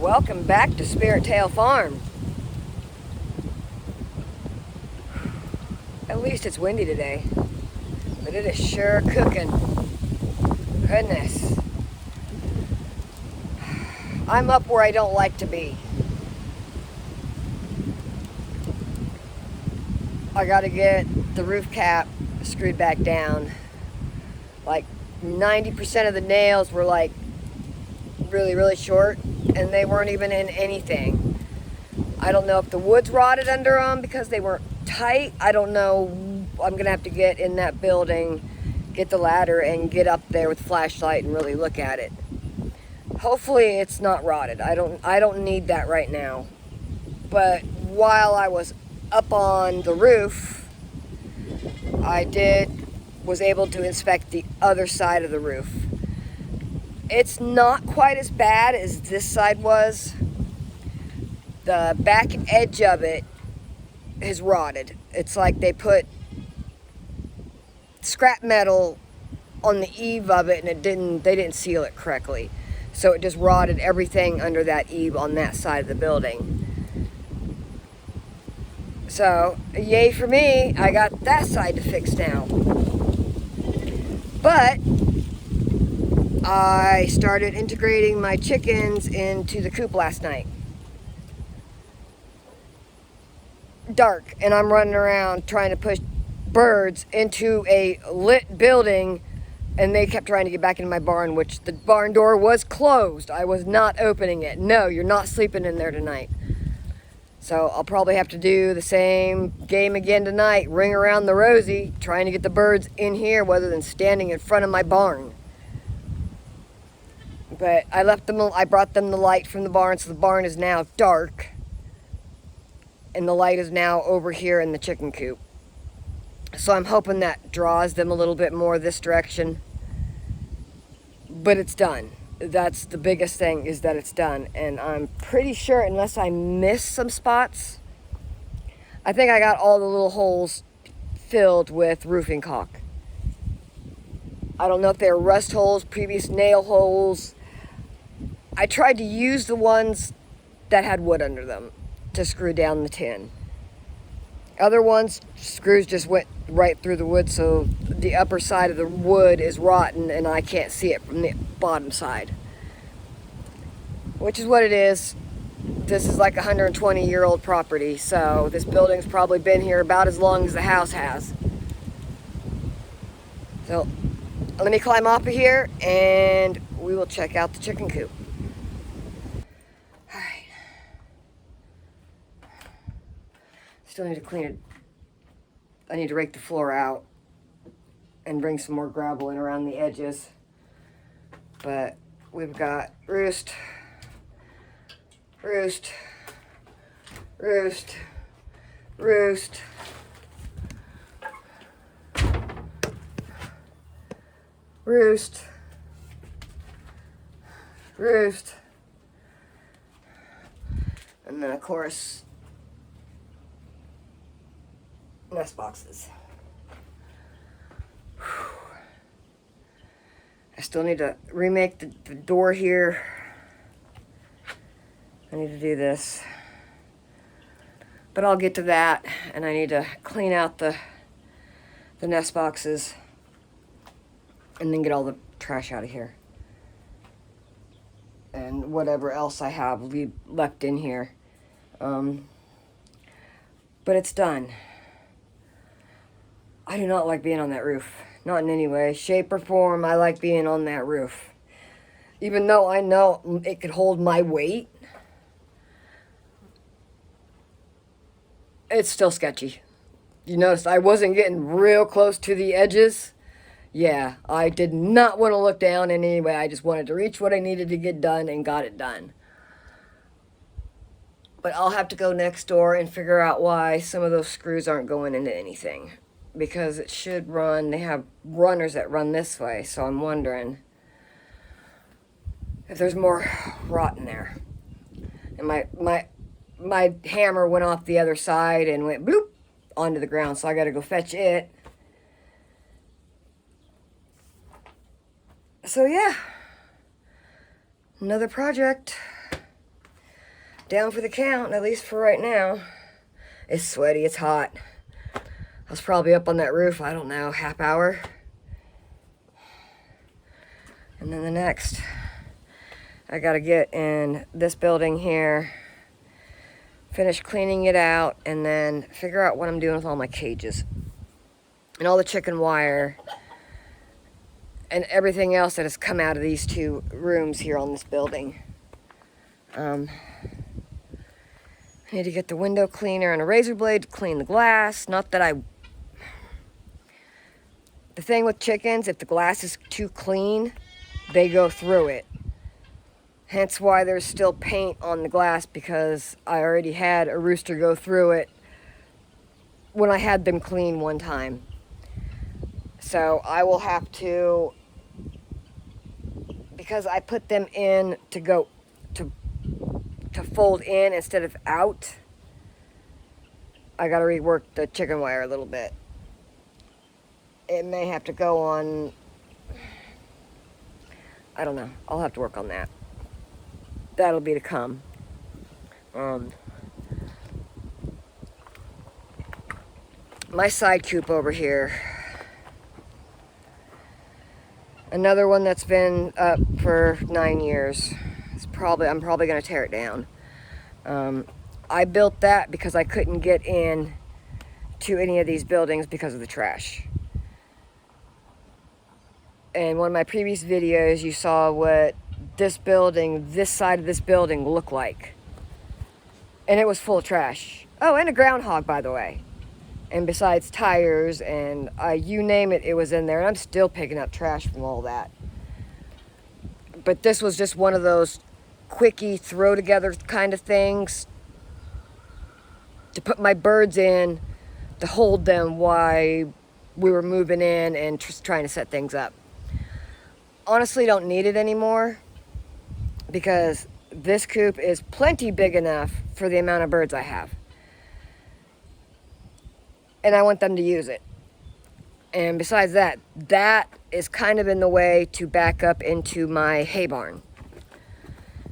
Welcome back to Spirit Tail Farm. At least it's windy today, but it is sure cooking. Goodness. I'm up where I don't like to be. I gotta get the roof cap screwed back down. Like 90% of the nails were like really short, and they weren't even in anything. I don't know if the wood's rotted under them because they weren't tight. I don't know. I'm gonna have to get in that building, get the ladder, and get up there with a flashlight and really look at it. Hopefully it's not rotted. I don't need that right now. But while I was up on the roof, I was able to inspect the other side of the roof. It's not quite as bad as this side was. The back edge of it is rotted. It's like they put scrap metal on the eave of it, and they didn't seal it correctly. So it just rotted everything under that eave on that side of the building. So, yay for me, I got that side to fix now. But I started integrating my chickens into the coop last night. Dark, and I'm running around trying to push birds into a lit building, and they kept trying to get back into my barn, which the barn door was closed. I was not opening it. No, you're not sleeping in there tonight. So I'll probably have to do the same game again tonight. Ring around the rosy, trying to get the birds in here rather than standing in front of my barn. But I brought them the light from the barn, so the barn is now dark. And the light is now over here in the chicken coop. So I'm hoping that draws them a little bit more this direction. But it's done. That's the biggest thing, is that it's done. And I'm pretty sure, unless I missed some spots, I think I got all the little holes filled with roofing caulk. I don't know if they're rust holes, previous nail holes. I tried to use the ones that had wood under them to screw down the tin. Other ones, screws just went right through the wood, so the upper side of the wood is rotten and I can't see it from the bottom side. Which is what it is. This is like a 120-year-old property, so this building's probably been here about as long as the house has. So let me climb off of here and we will check out the chicken coop. Alright. Still need to clean it. I need to rake the floor out and bring some more gravel in around the edges. But we've got roost, roost, roost, roost, roost, roost, and then of course nest boxes. I still need to remake the door here. I need to do this. But I'll get to that, and I need to clean out the nest boxes and then get all the trash out of here. And whatever else I have left in here. But it's done. I do not like being on that roof. Not in any way, shape, or form. I like being on that roof. Even though I know it could hold my weight, it's still sketchy. You notice I wasn't getting real close to the edges. Yeah, I did not want to look down in any way. I just wanted to reach what I needed to get done and got it done. But I'll have to go next door and figure out why some of those screws aren't going into anything. Because it should run, they have runners that run this way, so I'm wondering if there's more rot in there. And my hammer went off the other side and went bloop onto the ground, so I gotta go fetch it. So yeah, another project. down for the count, at least for right now. It's sweaty, it's hot. I was probably up on that roof, I don't know, half hour. And then the next, I gotta get in this building here, finish cleaning it out, and then figure out what I'm doing with all my cages. And all the chicken wire, and everything else that has come out of these two rooms here on this building. I need to get the window cleaner and a razor blade to clean the glass. Not that I... The thing with chickens, if the glass is too clean, they go through it. Hence why there's still paint on the glass, because I already had a rooster go through it when I had them clean one time. So I will have to, because I put them in to go to fold in instead of out, I gotta rework the chicken wire a little bit. It may have to go on, I don't know, I'll have to work on that. That'll be to come. My side coop over here, another one that's been up for 9 years. I'm probably gonna tear it down. I built that because I couldn't get in to any of these buildings because of the trash. In one of my previous videos, you saw what this side of this building looked like. And it was full of trash. Oh, and a groundhog, by the way. And besides tires and you name it, it was in there. And I'm still picking up trash from all that. But this was just one of those quickie throw together kind of things to put my birds in, to hold them while we were moving in and just trying to set things up. Honestly, don't need it anymore, because this coop is plenty big enough for the amount of birds I have. And I want them to use it. And besides that, that is kind of in the way to back up into my hay barn.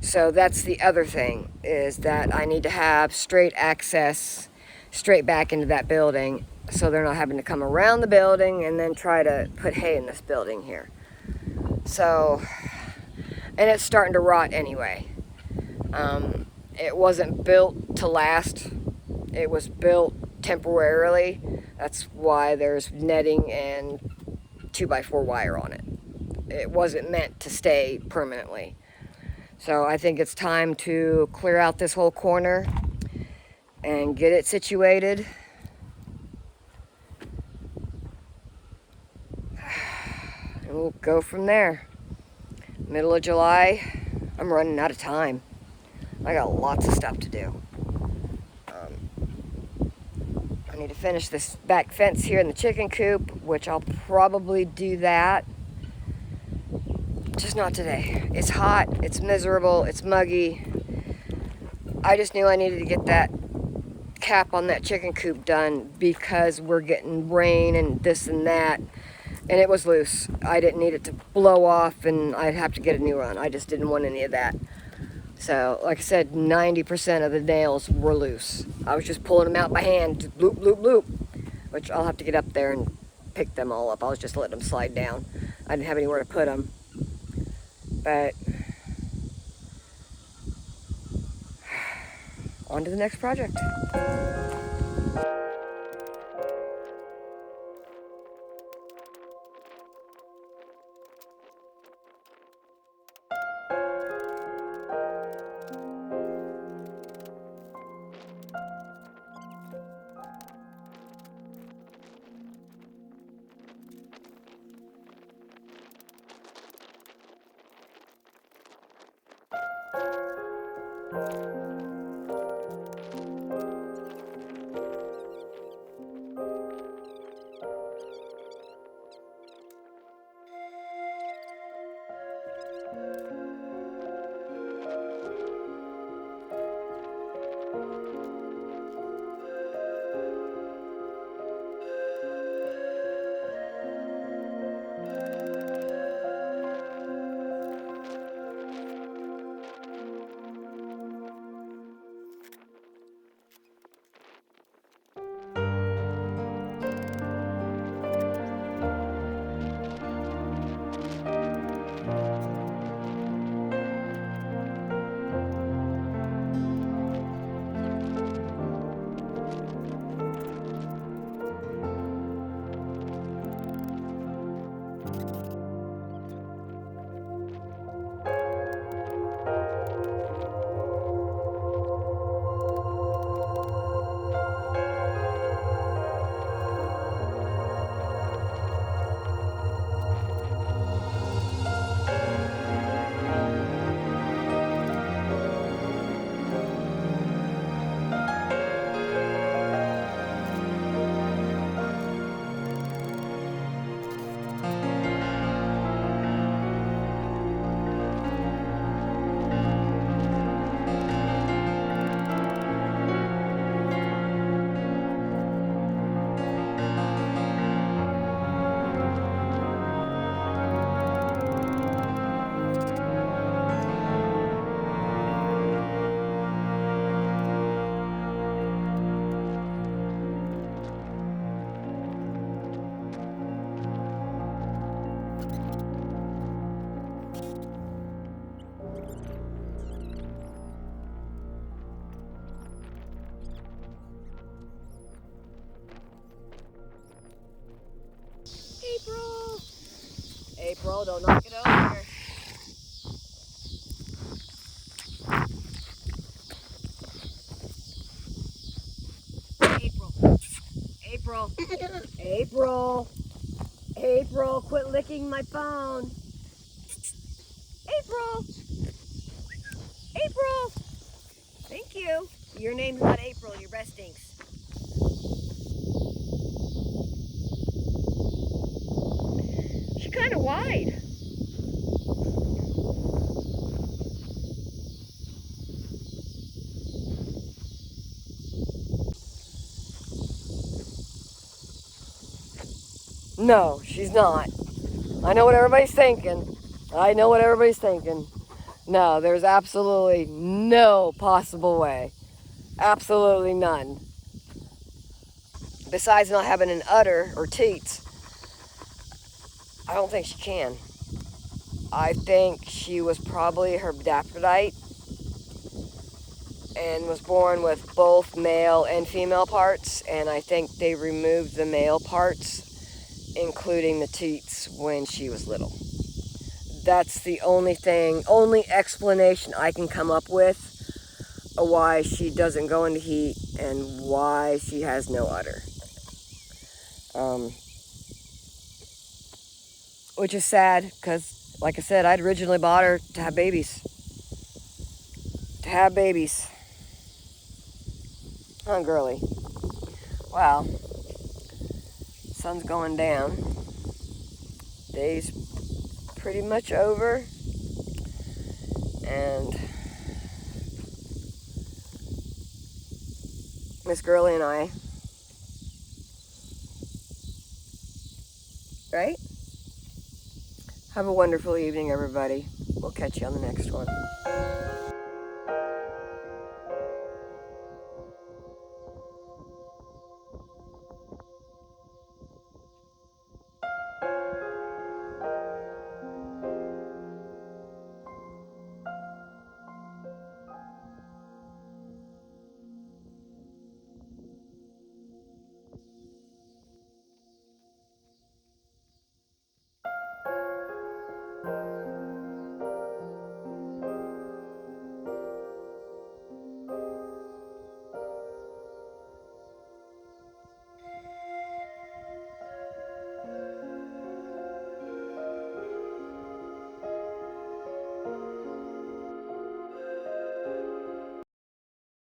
So that's the other thing, is that I need to have straight access straight back into that building, so they're not having to come around the building and then try to put hay in this building here. So, and it's starting to rot anyway. It wasn't built to last. It was built temporarily. That's why there's netting and 2x4 wire on it. It wasn't meant to stay permanently. So I think it's time to clear out this whole corner and get it situated. And we'll go from there. Middle of July, I'm running out of time. I got lots of stuff to do. I need to finish this back fence here in the chicken coop, which I'll probably do that. Just not today. It's hot, it's miserable, it's muggy. I just knew I needed to get that cap on that chicken coop done because we're getting rain and this and that. And it was loose. I didn't need it to blow off and I'd have to get a new one. I just didn't want any of that. So, like I said, 90% of the nails were loose. I was just pulling them out by hand, just bloop, bloop, bloop. Which I'll have to get up there and pick them all up. I was just letting them slide down. I didn't have anywhere to put them. But, on to the next project. girl. Don't knock it over. April. April. April, quit licking my phone. April. April. Thank you. Your name's not April. Your breast stinks. She's kind of wide. No, she's not. I know what everybody's thinking. I know what everybody's thinking. No, there's absolutely no possible way. Absolutely none. Besides not having an udder or teats, I don't think she can. I think she was probably hermaphrodite and was born with both male and female parts, and I think they removed the male parts, including the teats, when she was little. That's the only explanation I can come up with of why she doesn't go into heat and why she has no udder. Which is sad, because, like I said, I'd originally bought her to have babies. To have babies. Huh, girly? Wow. Sun's going down. Day's pretty much over. And Miss Girly and I, right? Have a wonderful evening, everybody. We'll catch you on the next one.